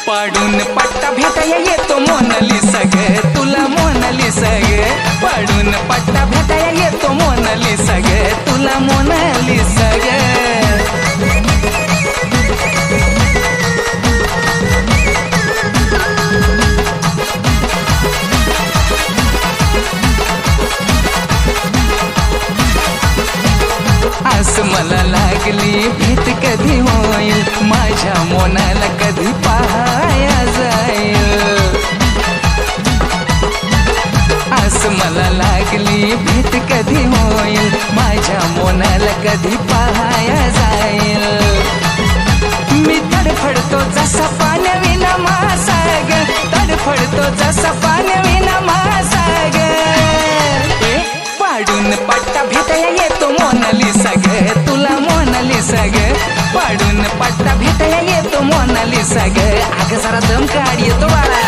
पाडून पट्टा भेटाया येतो मोनालिसा ग, तुला मोनालिसा ग. पाडून पट्टा भेटाया येतो मोनालिसा ग, तुला मोनालिसा ग. आस मला लागली भेट कधी होईल, माझ्या मोनाला कधी पाहाया जाईल. आस मला लागली भेट कधी होईल, माझ्या मोनाला कधी पाहाया जाईल. मी तडफडतो जसा पाण्याविना मासा ग, तडफडतो जसा पाण्याविना मासा ग. पाडून पट्टा भेटाया येतो मोनालिसा ग, तुला मोनालिसा ग. पाडून पट्टा भेटाया येतो मोनालिसा ग. अगं जरा दम काढ येतो बाळा.